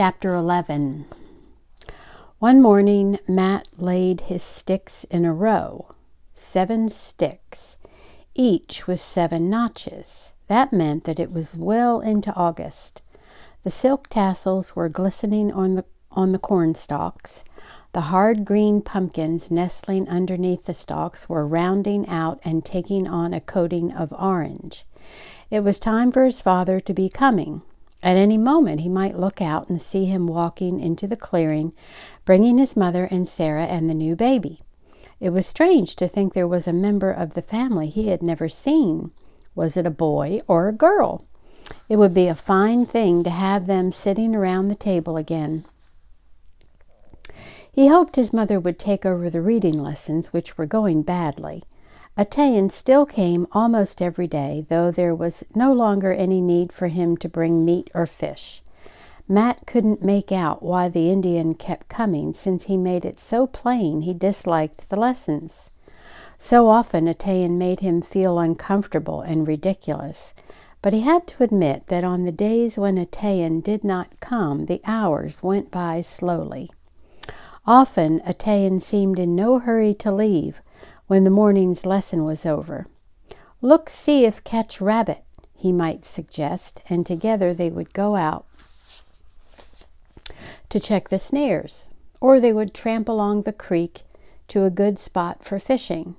Chapter 11. One morning, Matt laid his sticks in a row. 7 sticks, each with 7 notches. That meant that it was well into August. The silk tassels were glistening on the corn stalks. The hard green pumpkins nestling underneath the stalks were rounding out and taking on a coating of orange. It was time for his father to be coming. At any moment he might look out and see him walking into the clearing, bringing his mother and Sarah and the new baby. It was strange to think there was a member of the family he had never seen. Was it a boy or a girl? It would be a fine thing to have them sitting around the table again. He hoped his mother would take over the reading lessons, which were going badly. Atayan still came almost every day, though there was no longer any need for him to bring meat or fish. Matt couldn't make out why the Indian kept coming, since he made it so plain he disliked the lessons. So often Atayan made him feel uncomfortable and ridiculous, but he had to admit that on the days when Atayan did not come, the hours went by slowly. Often Atayan seemed in no hurry to leave when the morning's lesson was over. "Look, see if catch rabbit," he might suggest, and together they would go out to check the snares, or they would tramp along the creek to a good spot for fishing.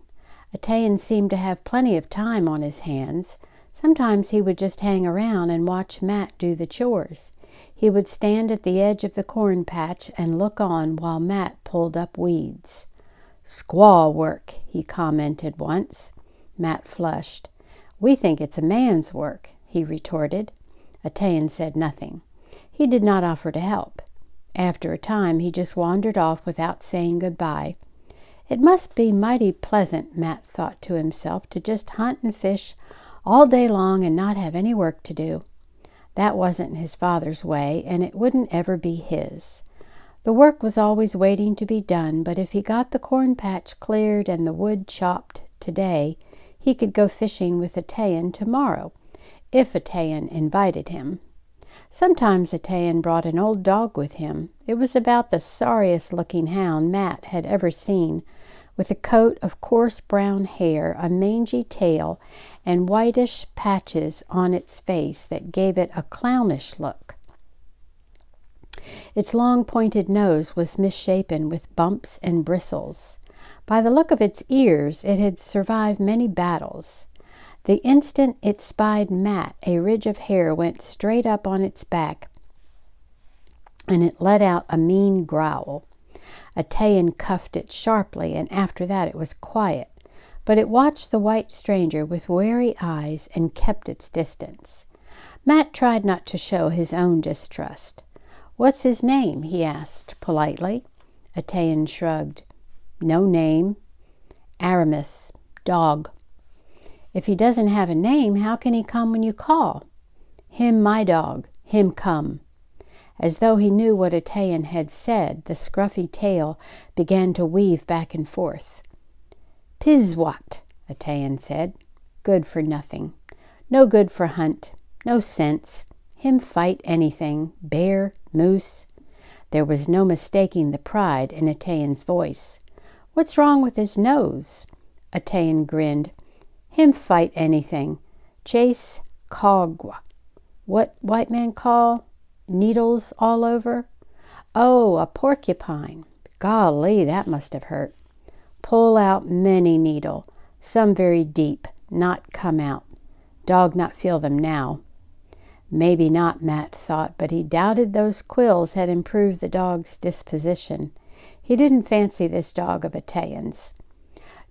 Atayan seemed to have plenty of time on his hands. Sometimes he would just hang around and watch Matt do the chores. He would stand at the edge of the corn patch and look on while Matt pulled up weeds. "Squaw work," he commented once. Matt flushed. "We think it's a man's work," he retorted. Atayan said nothing. He did not offer to help. After a time, he just wandered off without saying goodbye. It must be mighty pleasant, Matt thought to himself, to just hunt and fish all day long and not have any work to do. That wasn't his father's way, and it wouldn't ever be his. The work was always waiting to be done, but if he got the corn patch cleared and the wood chopped today, he could go fishing with Atayan tomorrow, if Atayan invited him. Sometimes Atayan brought an old dog with him. It was about the sorriest-looking hound Matt had ever seen, with a coat of coarse brown hair, a mangy tail, and whitish patches on its face that gave it a clownish look. Its long pointed nose was misshapen with bumps and bristles. By the look of its ears, it had survived many battles. The instant it spied Matt, a ridge of hair went straight up on its back, and it let out a mean growl. Atayan cuffed it sharply, and after that it was quiet, but it watched the white stranger with wary eyes and kept its distance. Matt tried not to show his own distrust. "What's his name?" he asked politely. Atayan shrugged. "No name. Aramis. Dog." "If he doesn't have a name, how can he come when you call?" "Him my dog. Him come." As though he knew what Atayan had said, the scruffy tail began to weave back and forth. "Pizwat," Atayan said. "Good for nothing. No good for hunt. No sense. Him fight anything. Bear, moose." There was no mistaking the pride in Atayan's voice. "What's wrong with his nose?" Atayan grinned. "Him fight anything. Chase cogwa. What white man call? Needles all over?" "Oh, a porcupine. Golly, that must have hurt." "Pull out many needle. Some very deep. Not come out. Dog not feel them now." Maybe not, Matt thought, but he doubted those quills had improved the dog's disposition. He didn't fancy this dog of Atayan's.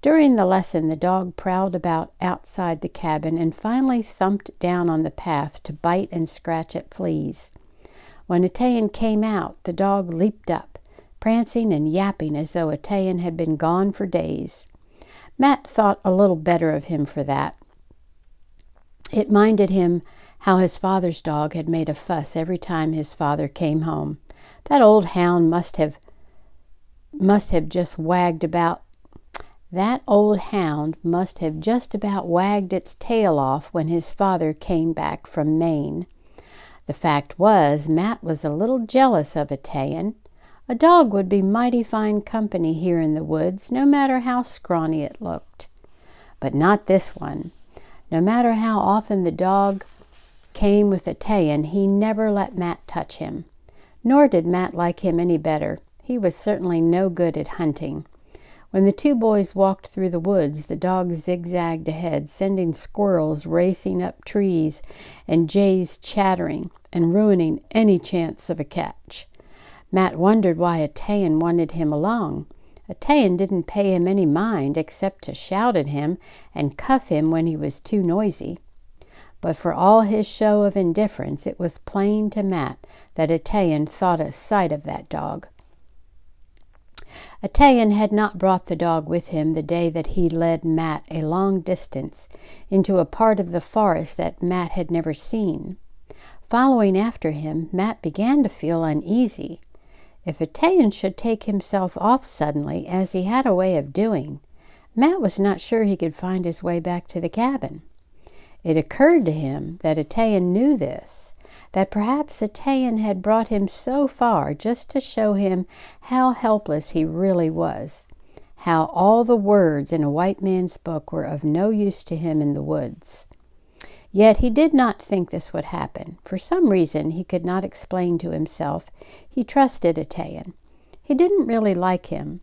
During the lesson, the dog prowled about outside the cabin and finally thumped down on the path to bite and scratch at fleas. When Atayan came out, the dog leaped up, prancing and yapping as though Atayan had been gone for days. Matt thought a little better of him for that. It minded him how his father's dog had made a fuss every time his father came home. That old hound must have just wagged about. That old hound must have just about wagged its tail off when his father came back from Maine. The fact was, Matt was a little jealous of Atayan. A dog would be mighty fine company here in the woods, no matter how scrawny it looked. But not this one. No matter how often the dog came with Atayan, he never let Matt touch him. Nor did Matt like him any better. He was certainly no good at hunting. When the two boys walked through the woods, the dog zigzagged ahead, sending squirrels racing up trees and jays chattering and ruining any chance of a catch. Matt wondered why Atayan wanted him along. Atayan didn't pay him any mind except to shout at him and cuff him when he was too noisy. But for all his show of indifference, it was plain to Matt that Atayan thought a sight of that dog. Atayan had not brought the dog with him the day that he led Matt a long distance into a part of the forest that Matt had never seen. Following after him, Matt began to feel uneasy. If Atayan should take himself off suddenly, as he had a way of doing, Matt was not sure he could find his way back to the cabin. It occurred to him that Atayan knew this, that perhaps Atayan had brought him so far just to show him how helpless he really was, how all the words in a white man's book were of no use to him in the woods. Yet he did not think this would happen. For some reason he could not explain to himself, he trusted Atayan. He didn't really like him.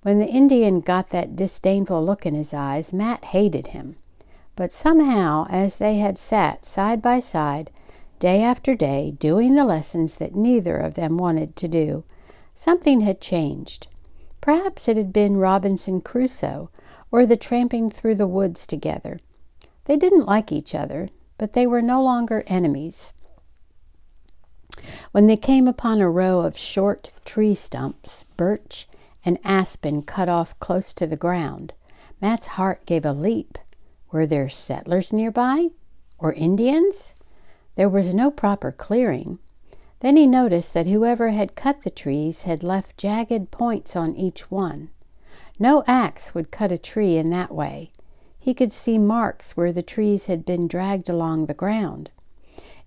When the Indian got that disdainful look in his eyes, Matt hated him. But somehow, as they had sat side by side, day after day, doing the lessons that neither of them wanted to do, something had changed. Perhaps it had been Robinson Crusoe, or the tramping through the woods together. They didn't like each other, but they were no longer enemies. When they came upon a row of short tree stumps, birch and aspen cut off close to the ground, Matt's heart gave a leap. Were there settlers nearby? Or Indians? There was no proper clearing. Then he noticed that whoever had cut the trees had left jagged points on each one. No axe would cut a tree in that way. He could see marks where the trees had been dragged along the ground.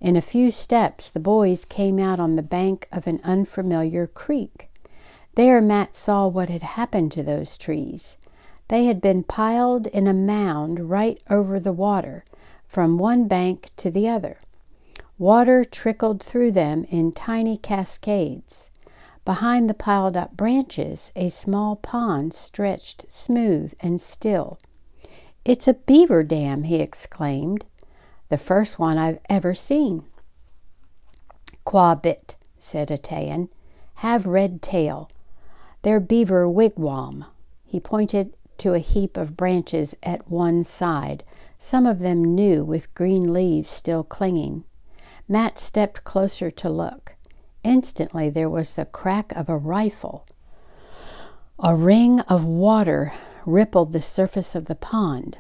In a few steps, the boys came out on the bank of an unfamiliar creek. There Matt saw what had happened to those trees. They had been piled in a mound right over the water, from one bank to the other. Water trickled through them in tiny cascades. Behind the piled-up branches, a small pond stretched smooth and still. "It's a beaver dam," he exclaimed. "The first one I've ever seen." "Quabbit," said Atayan. "Have red tail. Their beaver wigwam." He pointed to a heap of branches at one side, some of them new with green leaves still clinging. Matt stepped closer to look. Instantly there was the crack of a rifle. A ring of water rippled the surface of the pond.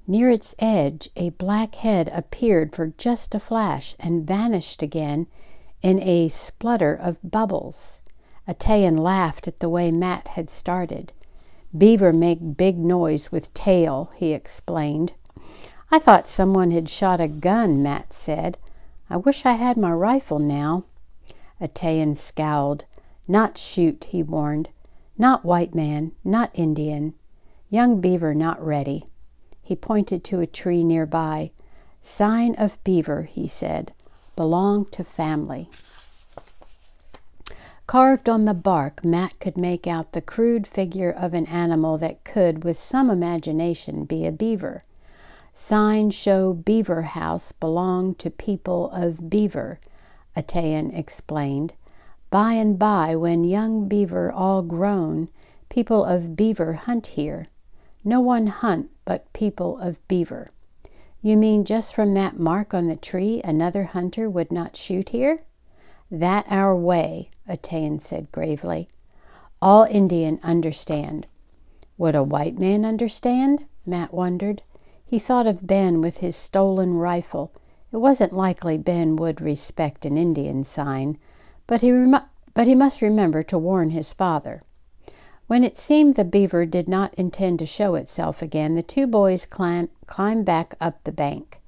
Near its edge, a black head appeared for just a flash and vanished again in a splutter of bubbles. Atayan laughed at the way Matt had started. "Beaver make big noise with tail," he explained. "I thought someone had shot a gun," Matt said. "I wish I had my rifle now." Atayan scowled. "Not shoot," he warned. "Not white man, not Indian. Young beaver not ready." He pointed to a tree nearby. "Sign of beaver," he said. "Belong to family." Carved on the bark, Matt could make out the crude figure of an animal that could, with some imagination, be a beaver. "Sign show Beaver house belong to people of Beaver," Atayan explained. "By and by, when young beaver all grown, people of Beaver hunt here. No one hunt but people of Beaver." "You mean just from that mark on the tree another hunter would not shoot here?" "That our way," Atayan said gravely. "All Indian understand." Would a white man understand? Matt wondered. He thought of Ben with his stolen rifle. It wasn't likely Ben would respect an Indian sign, but he must remember to warn his father. When it seemed the beaver did not intend to show itself again, the two boys climbed back up the bank.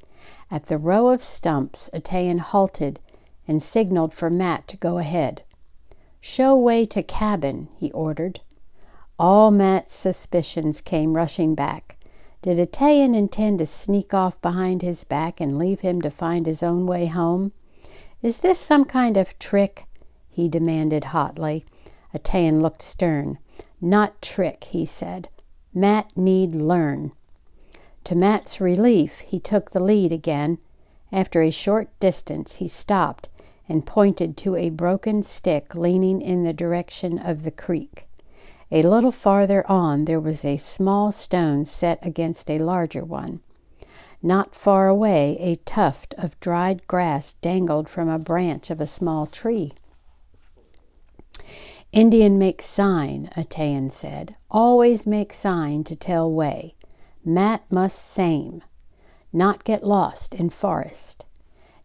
At the row of stumps, Atayan halted and signaled for Matt to go ahead. "Show way to cabin," he ordered. All Matt's suspicions came rushing back. Did Atayan intend to sneak off behind his back and leave him to find his own way home? "Is this some kind of trick?" he demanded hotly. Atayan looked stern. "Not trick," he said. "Matt need learn." To Matt's relief, he took the lead again. After a short distance, he stopped and pointed to a broken stick leaning in the direction of the creek. A little farther on, there was a small stone set against a larger one. Not far away, a tuft of dried grass dangled from a branch of a small tree. "Indian make sign," Atayan said. "Always make sign to tell way. Matt must same. Not get lost in forest."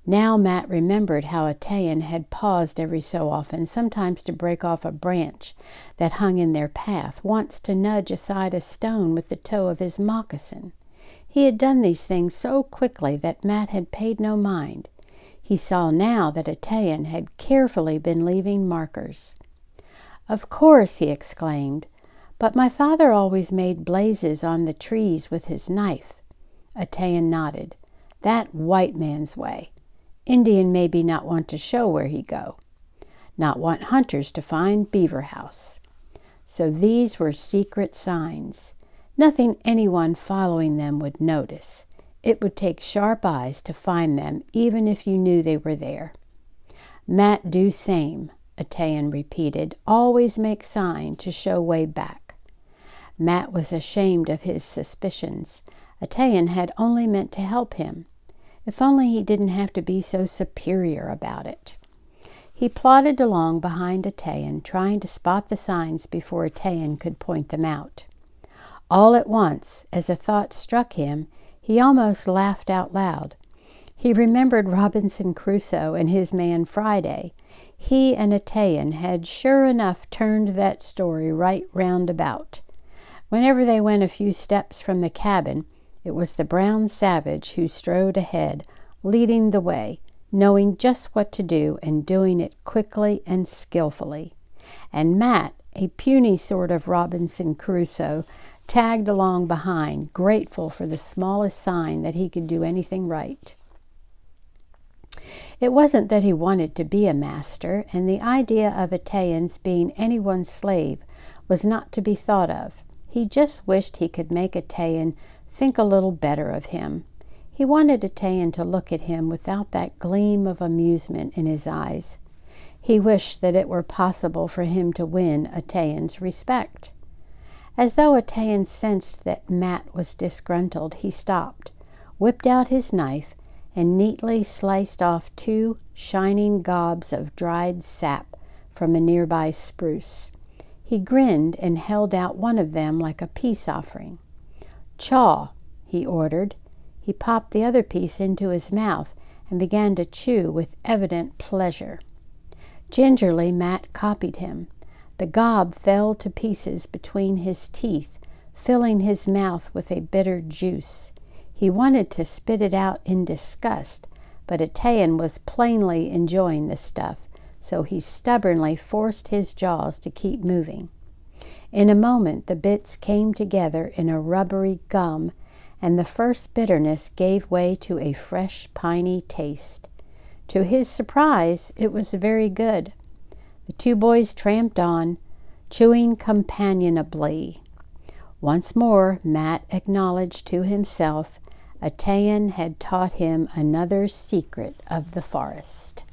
Now Matt remembered how Atayan had paused every so often, sometimes to break off a branch that hung in their path, once to nudge aside a stone with the toe of his moccasin. He had done these things so quickly that Matt had paid no mind. He saw now that Atayan had carefully been leaving markers. "Of course," he exclaimed, "but my father always made blazes on the trees with his knife." Atayan nodded. "That white man's way. Indian maybe not want to show where he go. Not want hunters to find Beaver house." So these were secret signs. Nothing anyone following them would notice. It would take sharp eyes to find them, even if you knew they were there. "Matt do same," Atayan repeated. "Always make sign to show way back." Matt was ashamed of his suspicions. Atayan had only meant to help him. If only he didn't have to be so superior about it. He plodded along behind Atayan, trying to spot the signs before Atayan could point them out. All at once, as a thought struck him, he almost laughed out loud. He remembered Robinson Crusoe and his man Friday. He and Atayan had sure enough turned that story right round about. Whenever they went a few steps from the cabin, it was the brown savage who strode ahead, leading the way, knowing just what to do and doing it quickly and skillfully. And Matt, a puny sort of Robinson Crusoe, tagged along behind, grateful for the smallest sign that he could do anything right. It wasn't that he wanted to be a master, and the idea of Atayan's being anyone's slave was not to be thought of. He just wished he could make Atayan think a little better of him. He wanted Atayan to look at him without that gleam of amusement in his eyes. He wished that it were possible for him to win Atayan's respect. As though Atayan sensed that Matt was disgruntled, he stopped, whipped out his knife, and neatly sliced off 2 shining gobs of dried sap from a nearby spruce. He grinned and held out one of them like a peace offering. "Chaw," he ordered. He popped the other piece into his mouth and began to chew with evident pleasure. Gingerly, Matt copied him. The gob fell to pieces between his teeth, filling his mouth with a bitter juice. He wanted to spit it out in disgust, but Atayan was plainly enjoying the stuff, so he stubbornly forced his jaws to keep moving. In a moment, the bits came together in a rubbery gum, and the first bitterness gave way to a fresh, piney taste. To his surprise, it was very good. The 2 boys tramped on, chewing companionably. Once more, Matt acknowledged to himself, Atayan had taught him another secret of the forest.